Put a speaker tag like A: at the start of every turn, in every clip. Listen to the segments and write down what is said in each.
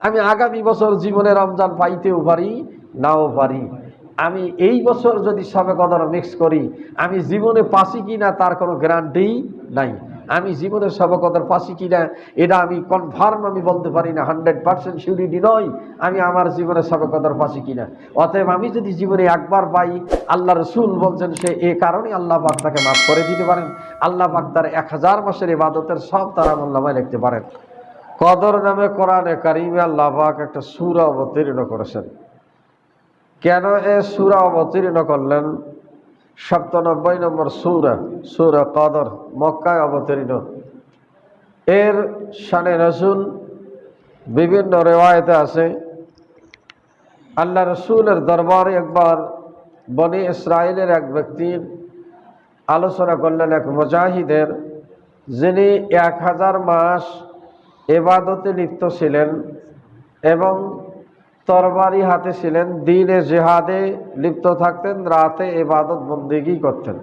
A: আমি আগামী বছর জীবনে রমজান পাইতেও পারি, নাও পারি। আমি এই বছর যদি শবে কদর মিক্স করি, আমি জীবনে পাসি কিনা তার কোনো গ্যারান্টি নাই। আমি জীবনে শবে কদর পাসি কিনা এটা আমি কনফার্ম আমি বলতে পারি না, 100% সিউরিটি নয় আমি আমার জীবনে শবে কদর পাসি কিনা। অতএব আমি যদি জীবনে একবার পাই, আল্লাহ রসুল বলছেন সে এ কারণে আল্লাহ পাক তাকে মাফ করে দিতে পারেন। আল্লাহ পাক তার 1000 মাসের ইবাদতের সব তার আমলনামায় লিখতে পারেন। কদর নামে কোরআনে কারিমে আল্লাহ পাক একটা সূরা অবতীর্ণ করেছেন। কেন এ সূরা অবতীর্ণ করলেন? 97 নম্বর সূরা, সূরা কদর, মক্কায় অবতীর্ণ। এর শানে নজুল বিভিন্ন রিওয়ায়েতে আছে। আল্লাহ রসুলের দরবারে একবার বনি ইসরায়েলের এক ব্যক্তির আলোচনা করলেন, এক মুজাহিদের, যিনি 1000 মাস ইবাদতে লিপ্ত ছিলেন এবং তরবারি হাতে ছিলেন, দিনে জিহাদে লিপ্ত থাকতেন, রাতে ইবাদত বন্দেগী করতেন।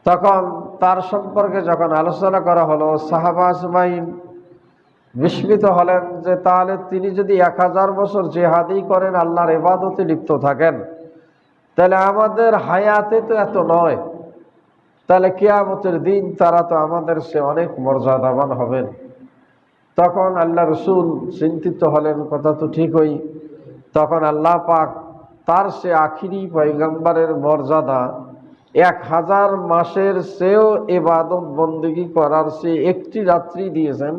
A: তখন তার সম্পর্কে যখন আলোচনা করা হলো, সাহাবা আজমাইন বিস্মিত হলেন যে তাহলে তিনি যদি 1000 বছর জিহাদি করেন, আল্লাহর ইবাদতে লিপ্ত থাকেন, তাহলে আমাদের হায়াতে তো এত নয়, তাহলে কিয়ামতের দিন তারা তো আমাদের সে অনেক মর্যাদাবান হবেন। তখন আল্লাহ রসুল চিন্তিত হলেন, কথা তো ঠিকই। তখন আল্লাহ পাক তার সে আখিরি পয়গম্বরের মর্যাদা 1000 মাসের চেয়েও ইবাদত বন্দেগী করার সে একটি রাত্রি দিয়েছেন,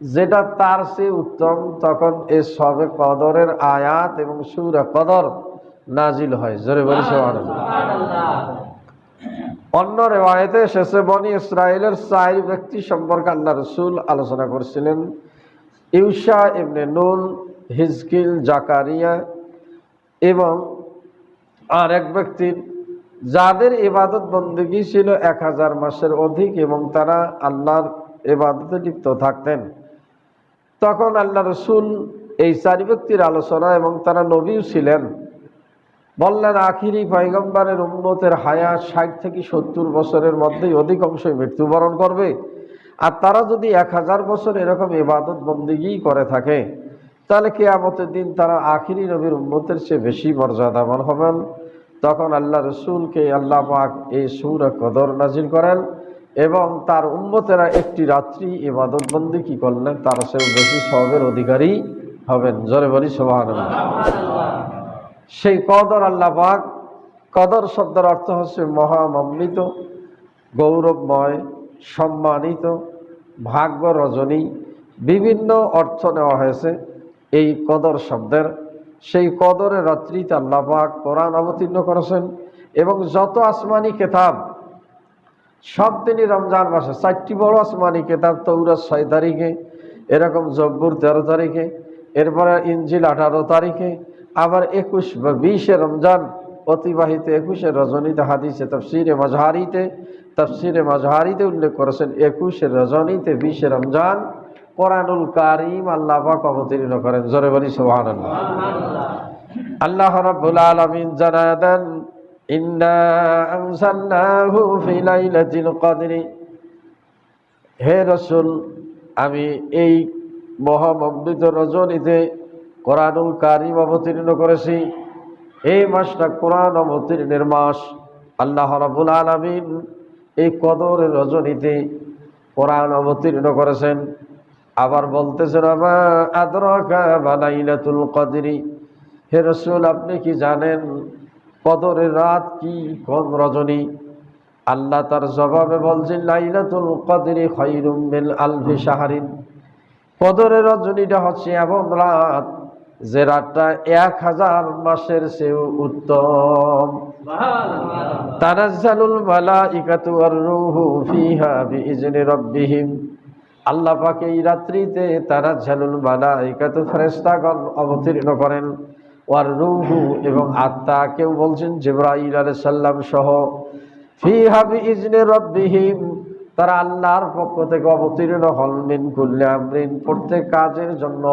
A: যেটা তার চেয়ে উত্তম। তখন এ শবে কদরের আয়াত এবং সূরা কদর নাজিল হয়। জোরে বলি সুবহানাল্লাহ। অন্য রিওয়ায়েতে এসেছে বনি ইসরায়েলের 4 ব্যক্তি সম্পর্কে আল্লাহ রসুল আলোচনা করেছিলেন। ইউশা ইবনে নুন, হিজকিল, জাকারিয়া এবং আর এক ব্যক্তির, যাদের ইবাদত বন্দেগী ছিল 1000 মাসের অধিক এবং তারা আল্লাহর ইবাদতে লিপ্ত থাকতেন। তখন আল্লাহ রসুল এই 4 ব্যক্তির আলোচনা, এবং তারা নবীও ছিলেন, বললেন আখিরি পয়গম্বরের উম্মতের হায়াত 60 থেকে 70 বছরের মধ্যেই অধিকাংশই মৃত্যুবরণ করবে। আর তারা যদি 1000 বছর এরকম ইবাদত বন্দেগী করে থাকে, তাহলে কিয়ামতের দিন তারা আখিরি নবীর উম্মতের চেয়ে বেশি মর্যাদাবান হবেন। তখন আল্লাহ রসুলকে আল্লাহ পাক এই সূরা কদর নাজিল করেন এবং তার উম্মতেরা একটি রাত্রি ইবাদত বন্দেগী করলেন, তার চেয়েও বেশি সওয়াবের অধিকারী হবেন। জোরে বলি সুবহানাল্লাহ। সেই কদর আল্লাহ পাক, কদর শব্দের অর্থ হচ্ছে মহামণ্ডিত, গৌরবময়, সম্মানিত, ভাগ্য রজনী, বিভিন্ন অর্থ নেওয়া হয়েছে এই কদর শব্দের। সেই কদরের রাত্রিতে আল্লাহ পাক কোরআন অবতীর্ণ করেছেন এবং যত আসমানি কিতাব সব দিনই রমজান মাসে। 4টি বড় আসমানি কিতাব, তৌরাত 6 তারিখে, এরকম জব্বুর 13 তারিখে, এরপরে ইনজিল 18 তারিখে, আবার 21 বা 20 রমজান অতিবাহিত 21 রজনীতে, হাদিসে তফসিরে মাজহারিতে উল্লেখ করেছেন 21 রজনীতে 20 রমজান কোরআনুল কারীম আল্লাহ পাক অবতীর্ণ করেন। জোরে বলি সুবহানাল্লাহ। আল্লাহ রাব্বুল আলামিন জানায় দেন, ইন্না আনজালনাহু ফি লাইলাতিল কদরি, হে রাসূল আমি এই মহামণ্ডিত রজনীতে কোরআনুল কারীম অবতীর্ণ করেছি। এই মাসটা কোরআন অবতীর্ণের মাস। আল্লাহ রাব্বুল আলামিন এই কদরের রজনীতে কোরআন অবতীর্ণ করেছেন। আবার বলতেছেন, আমা আদরাকা মা লাইলাতুল কদরি, হে রাসূল আপনি কি জানেন কদরের রাত কি, কোন রজনী? আল্লাহ তার জবাবে বলছেন, লাইলাতুল কদরি খায়রুম মিন আলফি শাহরিন, কদরের রজনীটা হচ্ছে এমন রাত যে রাতটা 1000 মাসের চেয়েও উত্তম। তানাজ্জালুল মালাইকাতু ওয়ার রূহু ফিহা বিইজনি রাব্বিহিম, আল্লাহ পাক এই রাত্রিতে তানাজ্জালুল মালাইকাতু ফেরেশতাগণ অবতীর্ণ করেন, ওয়ার রূহু এবং আত্মা, কেউ বলছেন জিবরাইল আলাইহিস সালাম সহ, ফিহা বিইজনি রাব্বিহিম তারা আল্লাহর পক্ষ থেকে অবতীর্ণ হন, মিন কুল্লি আমরিন প্রত্যেক কাজের জন্য,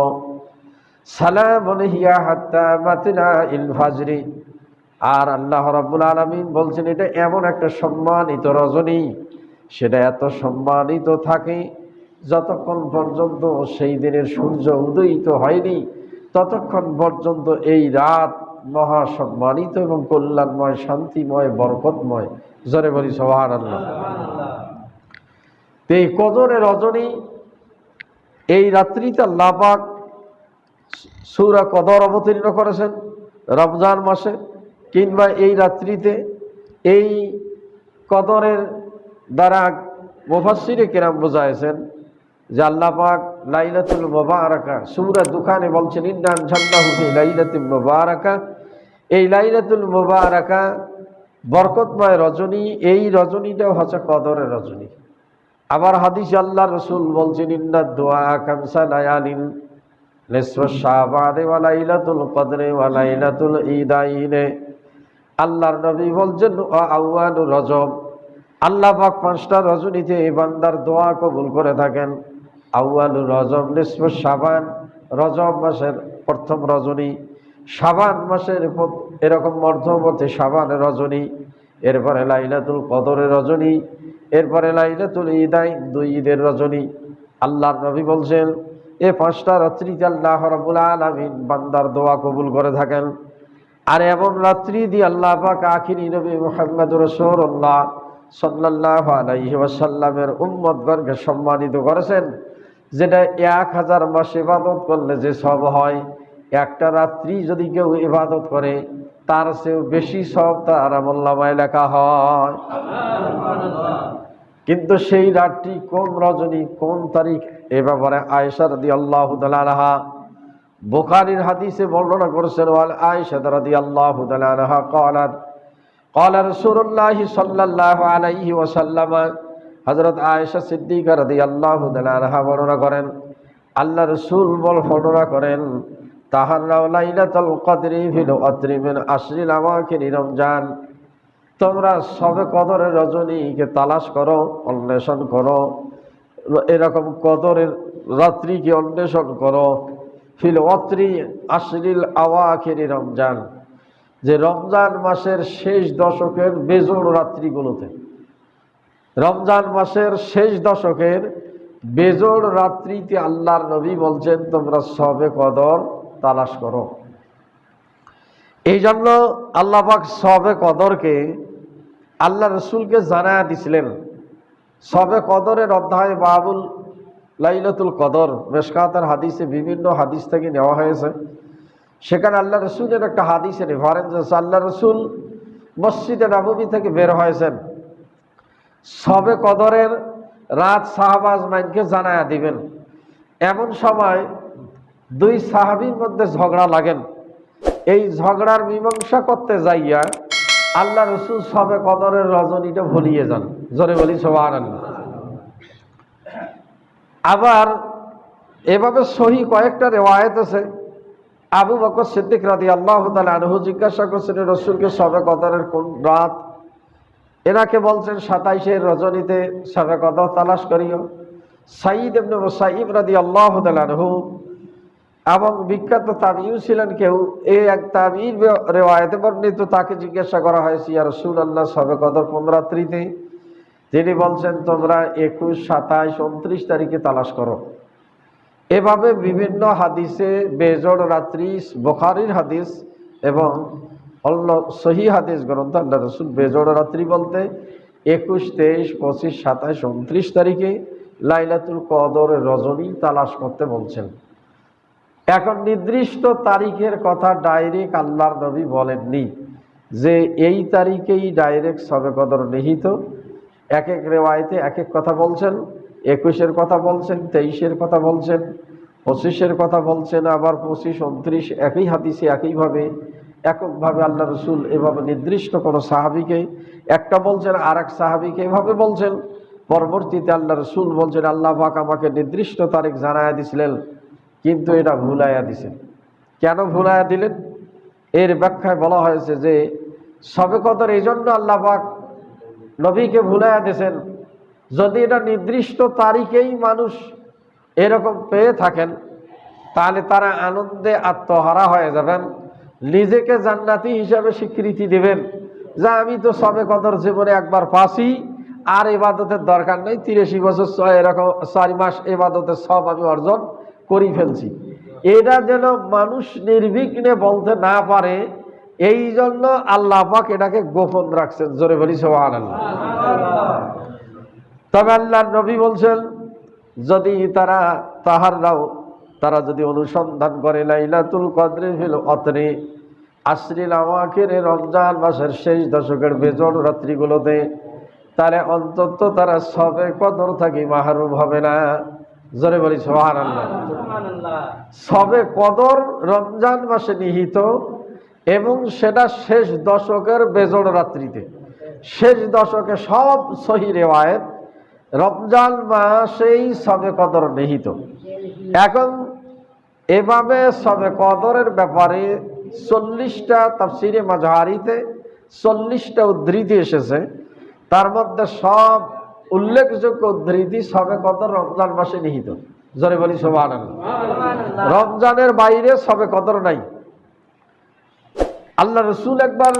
A: সালামুন হিয়া হাত্তা মাতলাইল ফাজরি। আর আল্লাহ রাব্বুল আলামিন বলছেন এটা এমন একটা সম্মানিত রজনী, সেটা এত সম্মানিত থাকে যতক্ষণ পর্যন্ত সেই দিনের সূর্য উদয়িত হয়নি ততক্ষণ পর্যন্ত এই রাত মহা সম্মানিত এবং কল্যাণময়, শান্তিময়, বরকতময়। জোরে বলি সুবহানাল্লাহ। এই কদরের রজনী, এই রাত্রিতে আল্লাহ পাক সূরা কদর অবতীর্ণ করেছেন রমজান মাসে, কিংবা এই রাত্রিতে। এই কদরের দ্বারা মুফাসসিরে কেরাম বোঝাইছেন যে আল্লাহ পাক লাইলাতুল মুবারাকা, সূরা দুখানে বলছেন ইন্না আনজালনাহু ফি লাইলাতিন মুবারাকা। এই লাইলাতুল মুবারাকা বরকতময় রজনী, এই রজনীটাও হচ্ছে কদরের রজনী। আবার হাদিসে আল্লাহ রাসূল বলছেন ইন্নাদ দুআ খামসা লায়ালিন নিসফু শাবান ওয়া লাইলাতুল কদর ওয়া লাইলাতুল ঈদাইন। আল্লাহর নবী বলছেন আউয়ালুর রজব, আল্লাহ পাক 5টা রজনীতে এই বান্দার দোয়া কবুল করে থাকেন। আউয়ালুর রজব, নিসফু শাবান, রজব মাসের প্রথম রজনী, শাবান মাসের এরকম মধ্যবর্তী শাবানের রজনী, এরপরে লাইলাতুল কদরের রজনী, এরপরে লাইলাতুল ঈদাইন, 2 ঈদের রজনী। আল্লাহর নবী বলছেন এই 5টা রাত্রিতে আল্লাহ রাব্বুল আলামিন বান্দার দোয়া কবুল করে থাকেন। আর এমন রাত্রি দিয়ে আল্লাহ পাক আখিরি নবী মুহাম্মদুর রাসূলুল্লাহ সাল্লাল্লাহু আলাইহি ওয়াসাল্লামের উম্মতগণকে সম্মানিত করেছেন, যেটা 1000 মাস ইবাদত করলে যে সওয়াব হয়, একটা রাত্রি যদি কেউ ইবাদত করে তার চেয়েও বেশি সওয়াব তার আমলনামায় লেখা হয়। কিন্তু সেই রাতটি কোন রজনী, কোন তারিখ, এ ব্যাপারে আয়েশা রাদিয়াল্লাহু তাআলা আনহা বুখারীর হাদিসে বর্ণনা করেছেন। ওয়াল আয়েশা রাদিয়াল্লাহু তাআলা আনহা ক্বালাত ক্বালা রাসূলুল্লাহ সাল্লাল্লাহু আলাইহি ওয়াসাল্লাম, হযরত আয়েশা সিদ্দিকা রাদিয়াল্লাহু তাআলা আনহা বর্ণনা করেন, আল্লাহ রাসূল বর্ণনা করেন তাহাররাউ লাইলাতুল কদরি ফিল আত্রি মিন আশরিল আওয়াখির রমজান। তোমরা সবে কদরের রজনীকে তালাশ করো, অন্বেষণ করো, এরকম কদরের রাত্রিকে অন্বেষণ করো। ফিল আত্রি আশরিল আওয়াখির রমজান, যে রমজান মাসের শেষ দশকের বেজোড় রাত্রিগুলোতে, রমজান মাসের শেষ দশকের বেজোড় রাত্রিতে আল্লাহর নবী বলছেন তোমরা সবে কদর তালাশ করো। এই জন্য আল্লাহ পাক সবে কদরকে আল্লাহ রসুলকে জানায়া দিছিলেন। সবে কদরের অধ্যায় বাবুল লাইলাতুল কদর, মেশকাতের হাদিসে বিভিন্ন হাদিস থেকে নেওয়া হয়েছে। সেখানে আল্লাহ রসুলের একটা হাদিসে রেফারেন্স আছে। আল্লাহ রসুল মসজিদে নববী থেকে বের হয়েছেন, সবে কদরের রাত সাহাবা আজমাইনকে জানায়া দিবেন। এমন সময় 2 সাহাবীর মধ্যে ঝগড়া লাগেন। এই ঝগড়ার মীমাংসা করতে যাইয়া আল্লাহ রসুল সবে কদরের রজনীটা ভুলিয়ে যান। জোরে বলি সুবহানাল্লাহ। আবার এভাবে সহি কয়েকটা রিওয়ায়াত আছে। আবু বকর সিদ্দিক রাদিয়াল্লাহু তাআলা আনহু জিজ্ঞাসা করছেন রসুলকে সবে কদরের কোন রাত, এনাকে বলছেন 27 রজনীতে সবে কদর তালাশ করিও। সাঈদ ইবনে মুসাইয়িব রাদিয়াল্লাহু তাআলা আনহু এবং বিখ্যাত তাবিঈ ছিলেন কেউ, এই এক তাবিঈর রিওয়ায়াতে বর্ণিত, তাকে জিজ্ঞাসা করা হয়েছে ইয়া রাসূলুল্লাহ সবে কদর কোন রাত্রিতে? তিনি বলছেন তোমরা 21, 27, 29 তারিখে তালাশ করো। এভাবে বিভিন্ন হাদিসে বেজোড় রাত্রি, বুখারীর হাদিস এবং অন্য সহিহ হাদিস গ্রন্থ আল্লাহ রাসূল বেজোড় রাত্রি বলতে 21, 23, 25, 27, 29 তারিখে লাইলাতুল কদরের রজনী তালাশ করতে বলছেন। এখন নির্দিষ্ট তারিখের কথা ডাইরেক্ট আল্লাহর নবী বলেননি যে এই তারিখেই ডাইরেক্ট সবে কদর নিহিত। এক এক রিওয়ায়াতে এক এক কথা বলছেন। 21-এর কথা বলছেন, 23-এর কথা বলছেন, 25-এর কথা বলছেন, আবার 25, 29 একই হাদিসে একইভাবে এককভাবে আল্লাহ রসুল এভাবে নির্দিষ্ট কোনো সাহাবীকে একটা বলছেন, আর এক সাহাবীকে এভাবে বলছেন। পরবর্তীতে আল্লাহ রসুল বলছেন আল্লাহ পাক আমাকে নির্দিষ্ট তারিখ জানায়া দিছিলেন, কিন্তু এটা ভুলাইয়া দিছেন। কেন ভুলাইয়া দিলেন? এর ব্যাখ্যায় বলা হয়েছে যে সবে কদর এই জন্য আল্লাহ পাক নবীকে ভুলাইয়া দিয়েছেন, যদি এটা নির্দিষ্ট তারিখেই মানুষ এরকম পেয়ে থাকেন তাহলে তারা আনন্দে আত্মহারা হয়ে যাবেন, নিজেকে জান্নাতি হিসাবে স্বীকৃতি দেবেন যে আমি তো সবে কদর জীবনে একবার পাসি, আর ইবাদতের দরকার নেই, 83 বছর এরকম 4 মাস ইবাদতের সব আমি অর্জন করে ফেলছি। এটা যেন মানুষ নির্বিঘ্নে বলতে না পারে, এই জন্য আল্লাহ পাক এটাকে গোপন রাখছেন। জোরে বলি সুবহানাল্লাহ। তবে আল্লাহর নবী বলছেন, যদি তারা যদি অনুসন্ধান করে লাইলাতুল কদরে ফিল অতরে আশরিল আওয়াখির, রমজান মাসের শেষ দশকের বেজোড় রাত্রিগুলোতে, তাহলে অন্তত তারা সবে কদর থাকি মাহরুম হবে না। জোরে বলি সুবহানাল্লাহ। সবে কদর রমজান মাসে নিহিত, এবং সেটা শেষ দশকের বেজোড় রাত্রিতে। শেষ দশকে সব সহিহ রিওয়ায়াত রমজান মাসেই সবে কদর নিহিত। এখন এভাবে সবে কদরের ব্যাপারে 40টা তাফসিরে মাঝহারিতে 40টা উদ্ধৃতি এসেছে। তার মধ্যে সব উল্লেখযোগ্য উদ্ধৃতি সবে কদর রমজান মাসে নিহিত। জোরে বলি সুবহানাল্লাহ। রমজানের বাইরে সবে কদর নাই। আল্লাহ রসুল একবার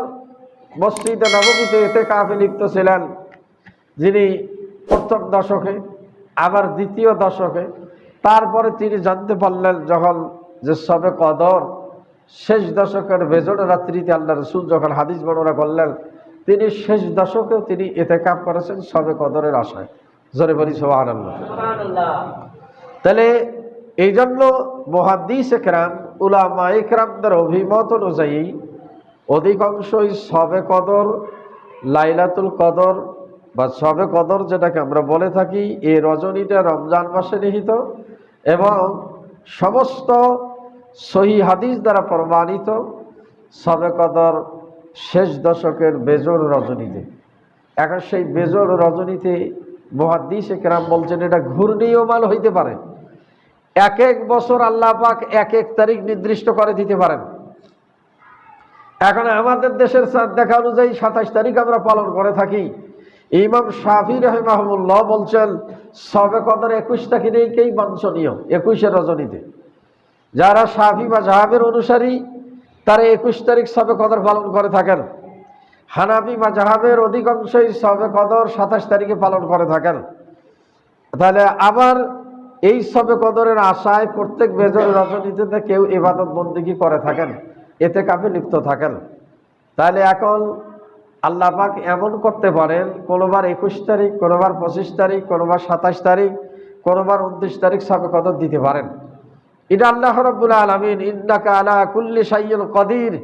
A: মসজিদে নববীতে ইতিকাফে লিপ্ত ছিলেন, যিনি প্রথম দশকে, আবার দ্বিতীয় দশকে। তারপরে তিনি জানতে পারলেন যখন যে সবে কদর শেষ দশকের বেজোড় রাত্রিতে আল্লাহ রসুল যখন হাদিস বর্ণনা করলেন, তিনি শেষ দশকেও তিনি ইতিকাফ করেছেন সবে কদরের আশায়। জোরে বলি সুবহানাল্লাহ। তাহলে এই জন্য মুহাদ্দিস ইকরাম, উলামা ইকরামদের অভিমত অনুযায়ী অধিকাংশই সবে কদর, লাইলাতুল কদর বা সবে কদর যেটাকে আমরা বলে থাকি, এই রজনীটা রমজান মাসে নিহিত এবং সমস্ত সহিহ হাদিস দ্বারা প্রমাণিত সবে কদর শেষ দশকের বেজোড় রজনীতে। এখন সেই বেজোড় রজনীতে মুহাদ্দিস ইকরাম বলছেন এটা ঘূর্ণীয়মান হইতে পারে। এক এক বছর আল্লাহ পাক এক এক তারিখ নির্দিষ্ট করে দিতে পারেন। এখন আমাদের দেশের চাঁদ দেখা অনুযায়ী 27 তারিখ আমরা পালন করে থাকি। ইমাম শাফি রাহিমাহুল্লাহ বলছেন সবে কদর 21 তারিখেই বাঞ্ছনীয়, 21 রজনীতে। যারা শাফি বা মাযহাবের অনুসারী তারা 21 তারিখ সবে কদর পালন করে থাকেন। হানাফি মাযহাবের অধিকাংশই সবে কদর 27 তারিখে পালন করে থাকেন। তাহলে আবার এই সবে কদরের আশায় প্রত্যেক বেজোড় রজনীতে কেউ ইবাদত বন্দেগী করে থাকেন, ইতিকাফে লিপ্ত থাকেন। তাহলে এখন আল্লাহ পাক এমন করতে পারেন, কোনোবার 21 তারিখ, কোনোবার 25 তারিখ, কোনোবার 27 তারিখ, কোনোবার 29 তারিখ সবে কদর দিতে পারেন। এটা আল্লাহ রাব্বুল আলামিন ইন্নাকা আলা কুল্লি শাইইন কাদির,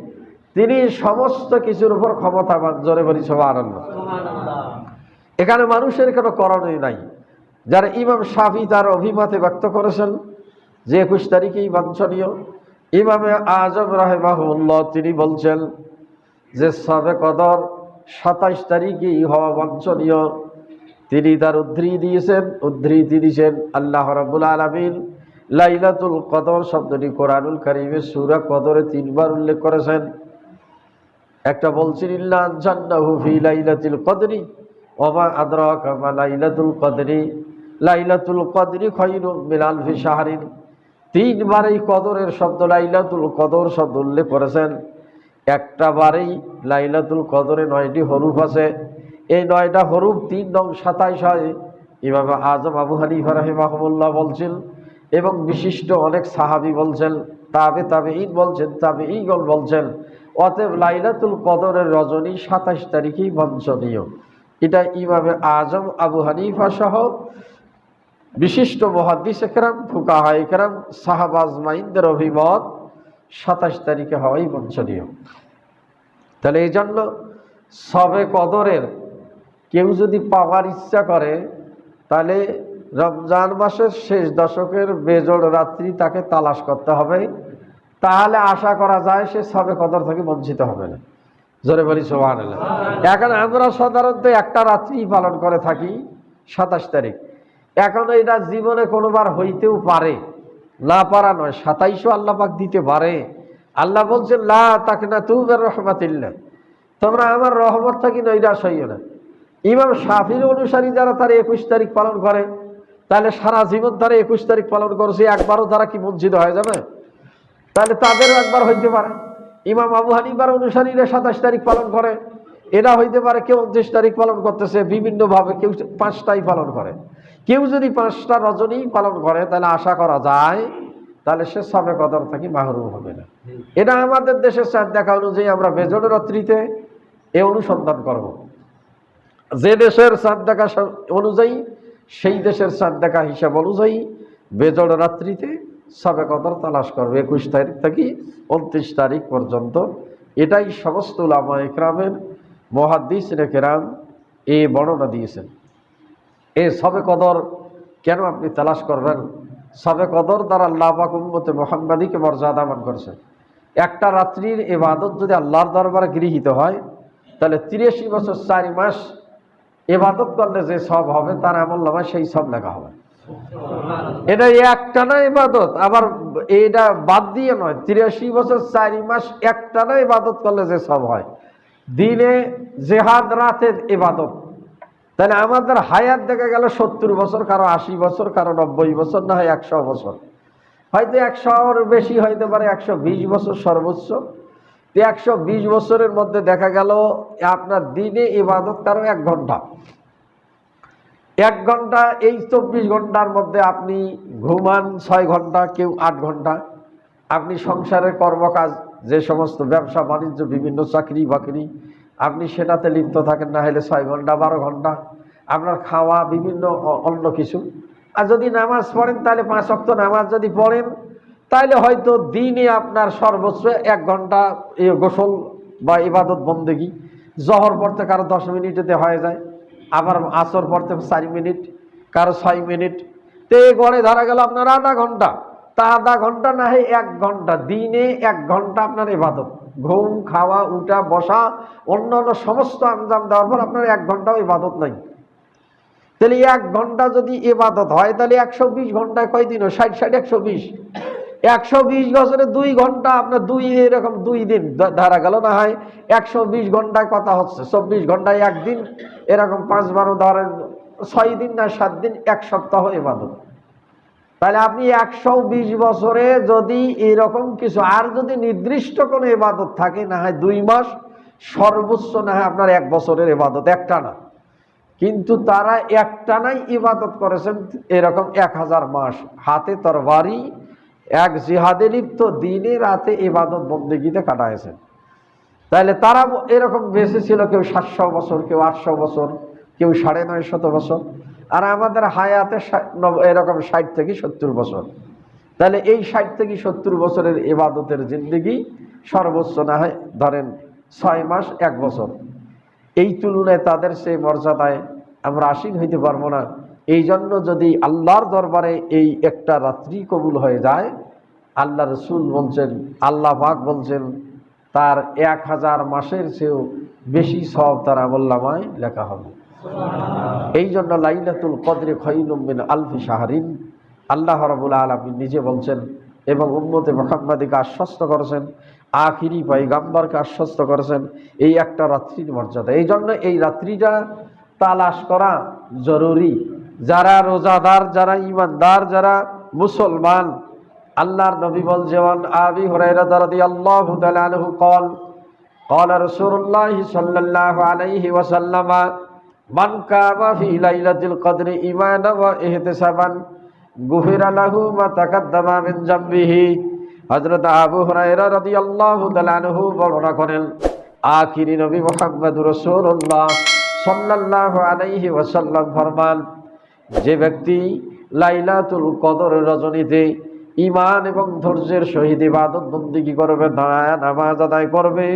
A: তিনি সমস্ত কিছুর উপর ক্ষমতাবান। জোরে বলি সুবহানাল্লাহ। এখানে মানুষের কোনো করণীয় নাই। যারা ইমাম শাফি তার অভিমতে ব্যক্ত করেছেন যে 21 তারিখেই বাঞ্ছনীয়, ইমামে আজম রাহিমাহুল্লাহ তিনি বলছেন যে সবে কদর 27 তারিখেই হওয়া বাঞ্ছনীয়। তিনি তার উদ্ধৃতি দিয়েছেন আল্লাহ রাব্বুল আলামিন লাইলাতুল কদর শব্দটি কোরআনুল কারীমে সূরা কদরে 3 বার উল্লেখ করেছেন। একটা বলছেন ইল্লা জান্নাহু ফি লাইলাতুল কদরি ওয়া মা আদরাকা মা লাইলাতুল কদরি লাইলাতুল কদরি খায়রুম মিন আলফি শাহরিন। 3 বার এই কদরের শব্দ লাইলাতুল কদর শব্দ উল্লেখ করেছেন। একটা বারেই লাইলাতুল কদরে 9টি হরুফ আছে। এই 9টা হরুফ 3 নং 27 হয়। ইমাম আজম আবু হানিফা রাহিমাহুল্লাহ বলছেন এবং বিশিষ্ট অনেক সাহাবী বলছেন, তাবেঈন বলছেন, তাবেঈগণ বলছেন, অতএব লাইলাতুল কদরের রজনী 27 তারিখেই বাঞ্ছনীয়। এটা ইমামে আজম আবু হানিফা সহ বিশিষ্ট মুহাদ্দিস ইকরাম, ফুকাহা ইকরাম, সাহাবা আজমাইনদের অভিমত 27 তারিখে হওয়াই বাঞ্ছনীয়। তাহলে এই জন্য সবে কদরের কেউ যদি পাওয়ার ইচ্ছা করে, তাহলে রমজান মাসের শেষ দশকের বেজোড় রাত্রি তাকে তালাশ করতে হবে। তাহলে আশা করা যায় সে সবে কদর থেকে বঞ্চিত হবে না। জোরে বলি সুবহানাল্লাহ। এখন আমরা সাধারণত একটা রাত্রি পালন করে থাকি 27 তারিখ। এখন এটা জীবনে কোনোবার হইতেও পারে, না পারা নয়, 27ও আল্লাহ পাক দিতে পারে। আল্লাহ বলছেন লা তাকনাতু মির রাহমাতিল্লাহ, তোমরা আমার রহমত থেকে নৈরাশ হইও না। ইমাম শাফির অনুসারী যারা তারা 21 তারিখ পালন করে, তাহলে সারা জীবন তারা 21 তারিখ পালন করছে, একবারও তারা কি বঞ্চিত হয়ে যাবে? তাহলে তাদেরও একবার হইতে পারে। ইমাম আবু হানিফার অনুসারীরা 27 তারিখ পালন করে, এটা হইতে পারে কেউ 29 তারিখ পালন করতেছে বিভিন্নভাবে, কেউ 5টাই পালন করে। কেউ যদি 5টা রজনী পালন করে তাহলে আশা করা যায় তাহলে সে সবে কদর থেকে মাহরুম হবে না। এটা আমাদের দেশের চাঁদ দেখা অনুযায়ী আমরা বেজোড় রাত্রিতে এ অনুসন্ধান করব। যে দেশের চাঁদ দেখা অনুযায়ী, সেই দেশের চাঁদ দেখা হিসাব অনুযায়ী বেজোড় রাত্রিতে সবে কদর তালাশ করবে 21 তারিখ থেকে 29 তারিখ পর্যন্ত। এটাই সমস্ত উলামা ইকরামের, মুহাদ্দিসিনে কেরাম এই বর্ণনা দিয়েছেন। এই সবে কদর কেন আপনি তালাশ করবেন? সবে কদর দ্বারা আল্লাহ পাক উম্মতে মুহাম্মাদীকে মর্যাদাবান করেছেন। একটা রাত্রির ইবাদত যদি আল্লাহর দরবারে গৃহীত হয় তাহলে 83 বছর 4 মাস ইবাদত করলে যে সব হবে তার আমলনামায় সেই সব লেখা হবে। এটা একটানা ইবাদত, আবার এটা বাদ দিয়ে নয়। 83 বছর 4 মাস একটানা ইবাদত করলে যে সব হয়, দিনে জেহাদ, রাতে ইবাদত। তাহলে আমাদের হায়াত দেখা গেল 70 বছর, কারো 80 বছর, কারো 90 বছর, না হয় 100 বছর, হয়তো 100-এর বেশি হইতে পারে, 120 বছর সর্বোচ্চ। 120 বছরের মধ্যে দেখা গেল আপনার দিনে ইবাদত কারো 1 ঘন্টা। 1 ঘন্টা, এই 24 ঘন্টার মধ্যে আপনি ঘুমান 6 ঘন্টা, কেউ 8 ঘন্টা। আপনি সংসারের কর্মকাজ, যে সমস্ত ব্যবসা বাণিজ্য, বিভিন্ন চাকরি বাকরি, আপনি সেটাতে লিপ্ত থাকেন, না হলে 6 ঘন্টা 12 ঘন্টা আপনার খাওয়া, বিভিন্ন অন্য কিছু। আর যদি নামাজ পড়েন তাহলে 5 ওয়াক্ত নামাজ যদি পড়েন তাহলে হয়তো দিনে আপনার সর্বোচ্চ 1 ঘন্টা গোসল বা ইবাদত বন্দেগী। জহর পড়তে কারো 10 মিনিটেতে হয়ে যায়, আবার আসর পড়তে 4 মিনিট, কারো 6 মিনিট। তো এই গড়ে ধরা গেল আপনার আধা ঘন্টা। তা আধা ঘন্টা না হয় 1 ঘন্টা, দিনে 1 ঘন্টা আপনার ইবাদত। ঘুম, খাওয়া, উঠা, বসা, অন্যান্য সমস্ত আঞ্জাম দেওয়ার পর আপনার 1 ঘন্টাও ইবাদত নাই। তাহলে 1 ঘন্টা যদি ইবাদত হয় তাহলে 120 ঘন্টায় কয়দিন? 60 60 120। 120 বছরে 2 ঘন্টা আপনার, এরকম 2 দিন ধরা গেল, না হয় 120 ঘন্টায় কথা হচ্ছে 24 ঘন্টায় 1 দিন, এরকম 5-12 ধরেন 6 দিন না 7 দিন, 1 সপ্তাহ ইবাদত। তাহলে আপনি 120 বছরে যদি এরকম কিছু, আর যদি নির্দিষ্ট কোনো ইবাদত থাকে, না হয় 2 মাস সর্বোচ্চ, না হয় আপনার 1 বছরের ইবাদত একটানা। কিন্তু তারা একটানাই ইবাদত করেছেন এরকম 1000 মাস, হাতে তরবারি, এক জিহাদে লিপ্ত, দিনে রাতে ইবাদত বন্দেগীতে কাটাইছেন। তাহলে তারা এরকম বেঁচে ছিল, কেউ 700 বছর, কেউ 800 বছর, কেউ 950 বছর। আর আমাদের হায়াতে এরকম 60 থেকে 70 বছর। তাহলে এই 60 থেকে 70 বছরের ইবাদতের জিন্দেগি সর্বোচ্চ, না হয় ধরেন 6 মাস 1 বছর। এই তুলনায় তাদের সেই মর্যাদায় আমরা আসীন হইতে পারবো না। এই জন্য যদি আল্লাহর দরবারে এই একটা রাত্রি কবুল হয়ে যায়, আল্লাহ রসুল বলছেন, আল্লাহ পাক বলছেন, তার 1000 মাসের চেয়েও বেশি সওয়াব তার আমলনামায় লেখা হবে। এই জন্য লাইলাতুল কদরে খায়রুম মিন আলফি শাহরিন আল্লাহ রাব্বুল আলামিন নিজে বলছেন, এবং উম্মতে মুহাম্মাদীকে আশ্বস্ত করেছেন, আখিরি পয়গম্বরকে আশ্বস্ত করেছেন এই একটা রাত্রির মর্যাদা। এই জন্য এই রাত্রিটা তালাশ করা জরুরি। যারা রোজাদার, যারা ইমানদার, যারা মুসলমান, আল্লাহর নবী বলছেন, আবি হুরায়রা রাদিয়াল্লাহু তাআলা আনহু قال قال رسول الله صلى الله عليه وسلم من قام في ليلة القدر إيمانا واحتسابا غفر له ما تقدم من ذنبه। হযরত আবু হুরায়রা রাদিয়াল্লাহু তাআলা আনহু বর্ণনা করেন, আখিরি নবী মুহাম্মদুর রাসূলুল্লাহ সাল্লাল্লাহু আলাইহি ওয়াসাল্লাম ফরমান, যে ব্যক্তি লাইলাতুল কদর রজনীতে ঈমান এবং ধৈর্যের সহিত ইবাদত বন্দেগী করবে, নামাজ আদায় করবে,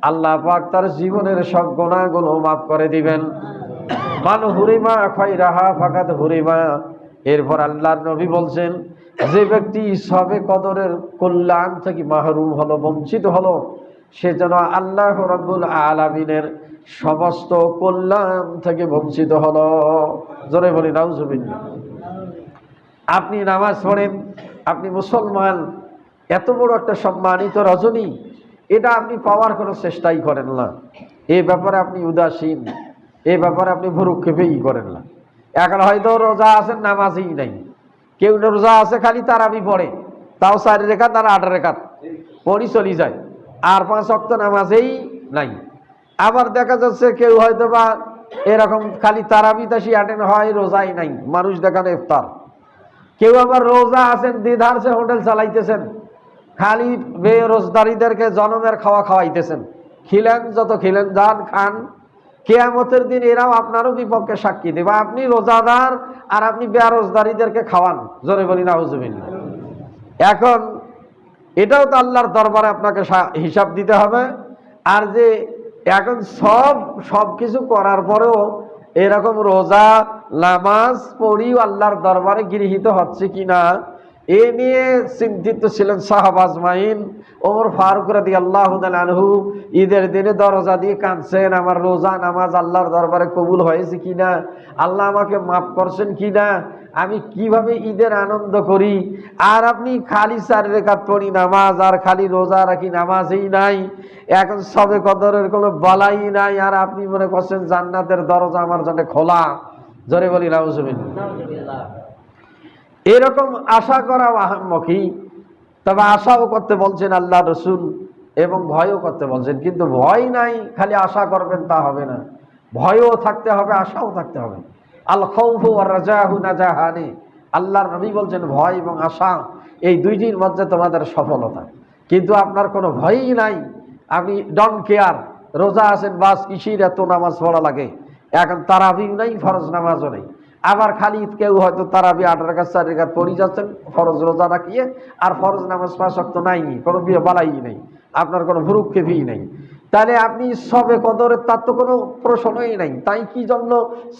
A: আল্লাহ পাক তার জীবনের সব গুনাহগুলো মাফ করে দিবেন। মান হুরিমা খায়রাহা ফাকাদ হুরিমা। এরপর আল্লাহর নবী বলছেন, যে ব্যক্তি সবে কদরের কল্যাণ থেকে মাহরুম হলো, বঞ্চিত হলো, সে যেন আল্লাহ রাব্বুল আলামিনের সমস্ত কল্যাণ থেকে বঞ্চিত হলো। জোরে বলি নাউজুবিল্লাহ। আপনি নামাজ পড়েন, আপনি মুসলমান, এত বড় একটা সম্মানিত রজনী, এটা আপনি পাওয়ার কোনো চেষ্টাই করেন না। এই ব্যাপারে আপনি উদাসীন, এই ব্যাপারে আপনি ভ্রুক্ষেপেই করেন না। এখন হয়তো রোজা আছেন, নামাজই নাই। কেউ রোজা আছে, খালি তারাবি পড়ে, তাও 4 রাকাত আর 8 রাকাত পড়ি চলি যায়, আর 5 ওয়াক্ত নামাজেই নাই। আবার দেখা যাচ্ছে কেউ হয়তো বা এরকম খালি তারাবি তাসি অ্যাটেন্ড হয়, রোজাই নাই, মানুষ দেখানো ইফতার। কেউ আবার রোজা আছেন, দ্বিধারসে হোটেল চালাইতেছেন, খালি বেরোজগারীদেরকে জনমের খাওয়া খাওয়াইতেছেন। খিলেন, যত খিলেন, যান খান, কিয়ামতের দিন এরাও আপনারও বিপক্ষে সাক্ষী দেবে। আপনি রোজাদার আর আপনি বেরোজগারীদেরকে খাওয়ান, জোরে বলি নাউজুবিল্লাহ। এখন এটাও তো আল্লাহর দরবারে আপনাকে হিসাব দিতে হবে। আর যে এখন সব কিছু করার পরেও এরকম রোজা নামাজ পড়িও আল্লাহর দরবারে গৃহীত হচ্ছে কিনা, এ নিয়ে চিন্তিত ছিলেন সাহাবা আজমাইন। ওমর ফারুক রাদিয়াল্লাহু তাআলা আনহু ঈদের দিনে দরজা দিয়ে কাঁদছেন, আমার রোজা নামাজ আল্লাহর দরবারে কবুল হয়েছে কিনা, আল্লাহ আমাকে মাফ করছেন কিনা, আমি কিভাবে ঈদের আনন্দ করি। আর আপনি খালি 4 রাকাত পড়ি নামাজ আর খালি রোজা রাখি, নামাজই নাই, এখন সবে কদরের কোনো বলাই নাই, আর আপনি মনে করছেন জান্নাতের দরজা আমার জন্য খোলা, জোরে বলি নাউজুবিল্লাহ। এরকম আশা করা আহাম্মকি। তবে আশাও করতে বলছেন আল্লাহ রসুল এবং ভয়ও করতে বলছেন, কিন্তু ভয় নাই খালি আশা করবেন তা হবে না, ভয়ও থাকতে হবে, আশাও থাকতে হবে। আল খাউফু ওয়ার রাজাহু নাজাহানি, আল্লাহর নবী বলছেন ভয় এবং আশা এই দুইটির মধ্যে তোমাদের সফলতা। কিন্তু আপনার কোনো ভয়ই নাই, আপনি ডোন্ট কেয়ার, রোজা আছেন, বাস কিসির এত নামাজ পড়া লাগে, এখন তারাবিও নাই, ফরজ নামাজও নেই। আবার খালি কেউ হয়তো তারাবি 8 রাকাত 4 রাকাত পড়ি যাচ্ছেন ফরজ রোজা রাখিয়ে, আর ফরজ নামাজ 5 ওয়াক্ত নাই, কোনো বিয়ে বালাই নেই, আপনার কোনো ভুরুক্ষেপই নেই। তাহলে আপনি সবে কদরের তার তো কোনো প্রশ্নই নাই, তাই কি জন্য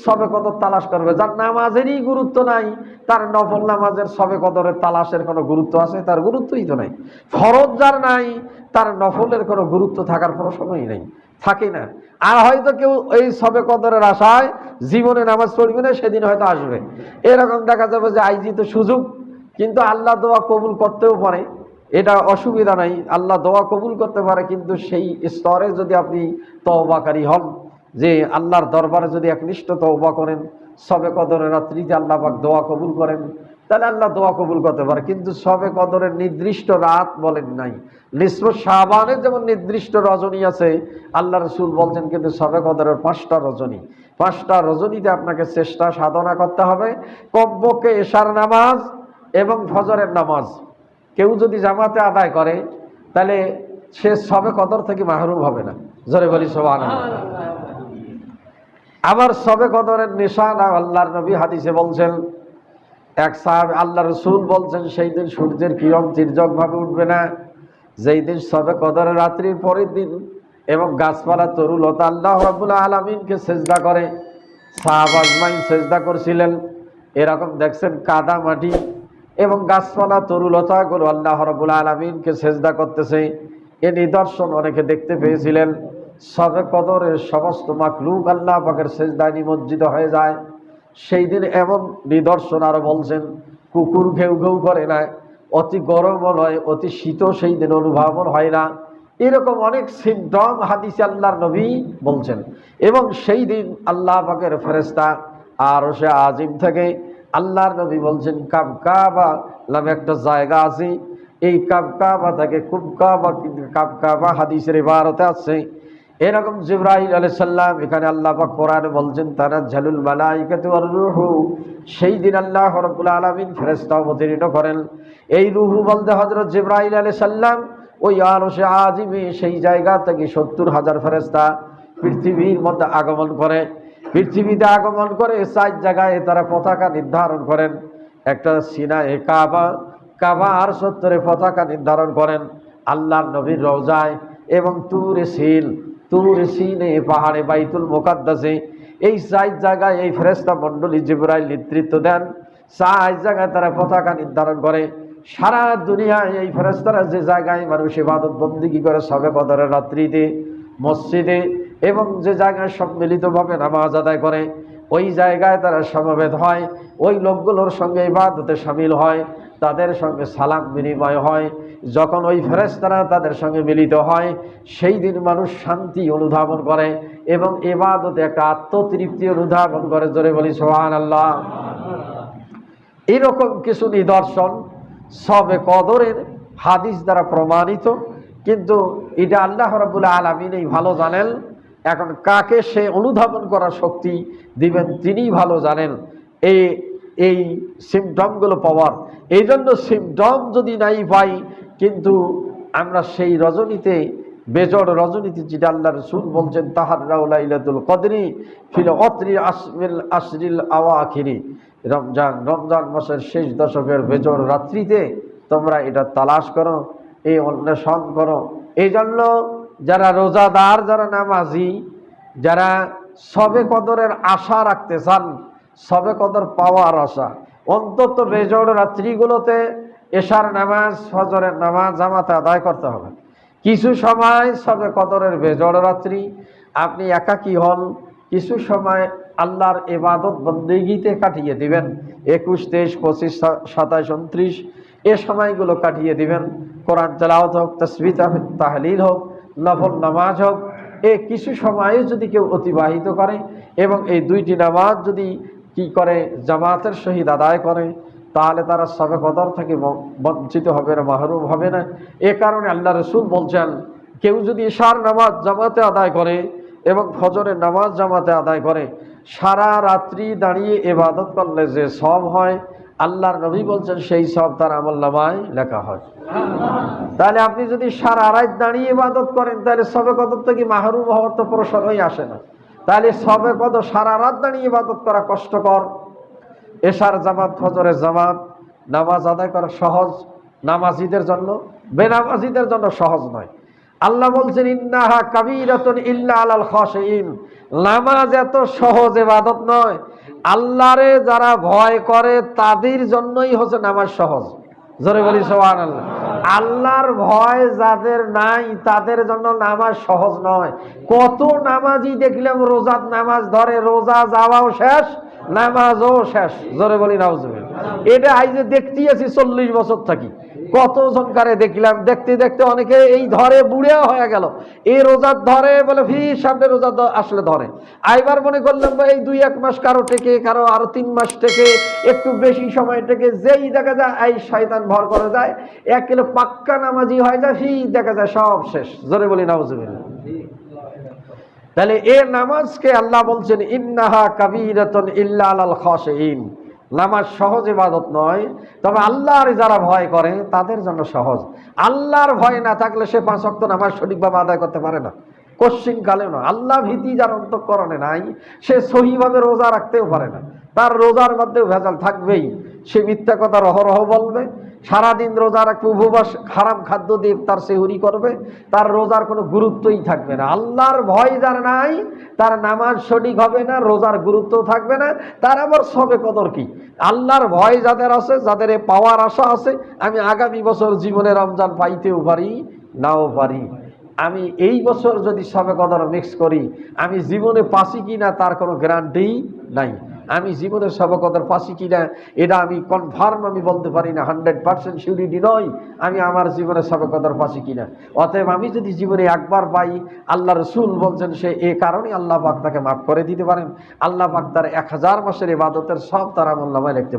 A: সবে কদর তালাশ করবে? যার নামাজেরই গুরুত্ব নাই, তার নফল নামাজের সবে কদরের তালাশের কোনো গুরুত্ব আছে? তার গুরুত্বই তো নাই। ফরজ যার নাই, তার নফলের কোনো গুরুত্ব থাকার প্রশ্নই নেই, থাকে না। আর হয়তো কেউ এই সবে কদরের আশায় জীবনে নামাজ পড়বে না, সেদিন হয়তো আসবে, এরকম দেখা যাবে যে আইজিত সুযোগ। কিন্তু আল্লাহ দোয়া কবুল করতেও পারে, এটা অসুবিধা নাই, আল্লাহ দোয়া কবুল করতে পারে। কিন্তু সেই স্তরে যদি আপনি তওবাকারী হন, যে আল্লাহর দরবারে যদি একনিষ্ঠ তওবা করেন, সবে কদরের রাত্রিতে আল্লাহ পাক দোয়া কবুল করেন, তাহলে আল্লাহ দোয়া কবুল করতে পারে। কিন্তু সবে কদরের নির্দিষ্ট রাত বলেন নাই, নিসফ শাবানের যেমন নির্দিষ্ট রজনী আছে, আল্লাহ রসুল বলছেন কিন্তু সবে কদরের 5টা রজনী, 5টা রজনীতে আপনাকে চেষ্টা সাধনা করতে হবে। কমপক্ষে এশার নামাজ এবং ফজরের নামাজ কেউ যদি জামাতে আদায় করে, তাহলে সে সবে কদর থেকে মাহরুম হবে না, জোরে বলি সুবহানাল্লাহ। আবার সবে কদরের নিশানা আল্লাহর নবী হাদিসে বলছেন, এক সাহাবী আল্লাহ রসুল বলছেন সেই দিন সূর্যের কিরণ তির্যক ভাবে উঠবে না, যেই দিন সবে কদরের রাত্রির পরের দিন, এবং গাছপালা তরুলতা আল্লাহ রাব্বুল আলামিনকে সেজদা করে। সাহাবা আজমাইন সেজদা করছিলেন, এরকম দেখছেন কাদা মাটি এবং গাছপালা তরুলতাগুলো আল্লাহ রাব্বুল আলামিনকে সেজদা করতেছে। এ নিদর্শন অনেকে দেখতে পেয়েছিলেন। সবে কদরের সমস্ত মাখলুক আল্লাহ পাকের সেজদায় নিমজ্জিত হয়ে যায়। সেই দিন এমন নিদর্শন আরো বলছেন, কুকুর ঘেউ ঘেউ করে না, অতি গরমও নয়, অতি শীতও সেই দিন অনুভব হয় না, এরকম অনেক সিমটম হাদিসে আল্লাহর নবী বলছেন। এবং সেই দিন আল্লাহ পাকের ফেরেশতা আরশে আজিম থেকে আল্লাহর নবী বলছেন কাবকাবা নামে একটা জায়গা আছে, এই কাবকাবা থেকে কুবকাবা, কিন্তু কাবকাবা হাদিসের ইবারতে আছে। এরকম জিবরাইল আলাইহিস সালাম, এখানে আল্লাহ পাক কোরআনে বলছেন তানাজ্জালুল মালাইকাতু ওয়ার রূহু, সেই দিন আল্লাহ রাব্বুল আলামিন ফেরেশতা অবতীর্ণ করেন। এই রূহু বলতে হযরত জিবরাইল আলাইহিস সালাম ওই আরশে আজিমে সেই জায়গা থেকে 70,000 ফেরেশতা পৃথিবীর মধ্যে আগমন করে। পৃথিবীতে আগমন করে 4 জায়গায় তারা পতাকা নির্ধারণ করেন। একটা সিনায়ে কাবা, কাবা আর 70 পতাকা নির্ধারণ করেন আল্লাহর নবীর রওজায়, এবং তুরে সিনে পাহাড়ে বাইতুল মুকাদ্দাসে। এই 4 জায়গায় এই ফেরেশতা মণ্ডলী জিবরাইল নেতৃত্ব দেন। 4 জায়গায় তারা পতাকা নির্ধারণ করে। সারা দুনিয়ায় এই ফেরেশতারা যে জায়গায় মানুষ ইবাদত বন্দেগী করে সবে কদরের রাত্রিতে মসজিদে, এবং যে জায়গায় সম্মিলিতভাবে নামাজ আদায় করে, ওই জায়গায় তারা সমবেত হয়, ওই লোকগুলোর সঙ্গে ইবাদতে শামিল হয়, তাদের সঙ্গে সালাম বিনিময় হয়। যখন ওই ফেরেশতারা তাদের সঙ্গে মিলিত হয়, সেই দিন মানুষ শান্তি অনুধাবন করে এবং ইবাদতে একটা আত্মতৃপ্তি অনুধাবন করে, জোরে বলি সুবহানাল্লাহ। এরকম কিছু নিদর্শন সবে কদরের হাদিস দ্বারা প্রমাণিত, কিন্তু এটা আল্লাহ রাব্বুল আলামিন এই ভালো জানেন এখন কাকে সে অনুধাবন করার শক্তি দিবেন তিনিই ভালো জানেন এই এই সিমটমগুলো পাওয়ার। এই জন্য সিমটম যদি নাই পাই, কিন্তু আমরা সেই রজনীতে, বেজড় রজনীতে, যেটা আল্লাহ রাসূল বলছেন তাহাররাউ লাইলাতুল কদরি ফিল অত্রি আসমিল আশরিল আওয়াখিরি, রমজান মাসের শেষ দশকের বেজড় রাত্রিতে তোমরা এটা তালাশ করো, এই অন্বেষণ করো। এই জন্য যারা রোজাদার, যারা নামাজি, যারা সবে কদরের আশা রাখতে চান, সবে কদর পাওয়ার আশা, অন্তত বেজড় রাত্রিগুলোতে এশার নামাজ, ফজরের নামাজ জামাতে আদায় করতে হবে। কিছু সময় সবে কদরের বেজড় রাত্রি আপনি একাকী হন, কিছু সময় আল্লাহর ইবাদত বন্দেগীতে কাটিয়ে দিবেন। 21, 23, 25, 27, 29 এ সময়গুলো কাটিয়ে দিবেন। কোরআন তেলাওয়াত হোক, তাসবিহ তাহলিল হোক, নফল নামাজ হোক, এই কিছু সময়ে যদি কেউ অতিবাহিত করে এবং এই দুইটি নামাজ যদি কি করে জামাতের সহিত আদায় করে, তাহলে তারা সবে কদর থেকে বঞ্চিত হবে না, মাহরুম হবে না। এ কারণে আল্লাহ রাসূল বলছেন, কেউ যদি ইশার নামাজ জামাতে আদায় করে এবং ফজরের নামাজ জামাতে আদায় করে, সারা রাত্রি দাঁড়িয়ে ইবাদত করলে যে সওয়াব হয়, আল্লাহর নবী বলছেন সেই সওয়াব তার আমলনামায় লেখা হয়। তাহলে আপনি যদি সারা রাত দাঁড়িয়ে ইবাদত করেন, তাহলে সবে কদর থেকে মাহরুম হওয়ার তো প্রশ্নই আসে না। তাহলে সবে কদর সারা রাত দাঁড়িয়ে ইবাদত করা কষ্টকর। এশার জামাত, ফজরের জামাত নামাজ আদায় করা সহজ নামাজিদের জন্য, বেনামাজিদের জন্য সহজ নয়। আল্লাহ বলছেন ইন্নাহা কাবীরাতুন ইল্লা আলাল খাশিঈন, নামাজ এত সহজ ইবাদত নয়, আল্লাহরে যারা ভয় করে তাদের জন্যই হচ্ছে নামাজ সহজ। জোরে বলি সুবহানাল্লাহ। আল্লাহর ভয় যাদের নাই তাদের জন্য নামাজ সহজ নয়। কত নামাজি দেখলাম রোজার নামাজ ধরে, রোজা যাওয়াও শেষ, নামাজও শেষ। জোরে বলি নাউজুবিল্লাহ। এটা আইজে দেখতেই আছি 40 বছর থাকি, কতজন কারে দেখলাম, দেখতে দেখতে অনেকে এই ধরে বুড়ে হয়ে গেল, এই রোজার ধরে বলে ফির সামনে রোজা আসলে ধরে। আইবার মনে করলাম এই 2-1 মাস কারো টেকে, কারো আরো 3 মাস টেকে, একটু বেশি সময় টেকে, যেই দেখা যায় এই শয়তান ভর করে যায়, 1 কিলো পাক্কা নামাজি হয়ে যায়, ফির দেখা যায় সব শেষ। জোরে বলি নাউজুবিল্লাহ। তাহলে এ নামাজকে আল্লাহ বলছেন ইন্নাহা কাবীরাতুন ইল্লা আলাল খাশিঈন, নামাজ সহজ ইবাদত নয়, তবে আল্লাহর যারা ভয় করে তাদের জন্য সহজ। আল্লাহর ভয় না থাকলে সে 5 ওয়াক্ত নামাজ সঠিকভাবে আদায় করতে পারে না, কোশ্চিন কালেও না। আল্লাহ ভীতি যার অন্তঃকরণে নাই, সে সহিভাবে রোজা রাখতেও পারে না, তার রোজার মধ্যেও ভেজাল থাকবেই। সে মিথ্যা কথা রহরহ বলবে, সারাদিন রোজা রাখবে, উপবাস হারাম খাদ্য দিয়ে তার সেহুরি করবে, তার রোজার কোনো গুরুত্বই থাকবে না। আল্লাহর ভয় যার নাই তার নামাজ সঠিক হবে না, রোজার গুরুত্ব থাকবে না, তার আবার সবে কদর কি। আল্লাহর ভয় যাদের আছে, যাদের পাওয়ার আশা আছে, আমি আগামী বছর জীবনে রমজান পাইতেও পারি, নাও পারি, আমি এই বছর যদি সবে কদর মিক্স করি, আমি জীবনে পাসি কিনা তার কোনো গ্যারান্টি নাই। আমি জীবনে সবে কদর পাসি কিনা এটা আমি কনফার্ম আমি বলতে পারি না, 100% সিউরিটি নয় আমি আমার জীবনে সবে কদর পাসি কিনা। অতএব আমি যদি জীবনে একবার পাই, আল্লাহ রাসূল বলছেন সে এ কারণে আল্লাহ পাক তাকে মাফ করে দিতে পারেন। আল্লাহ পাক তার 1000 মাসের ইবাদতের সব তার আমলনামায় লিখতে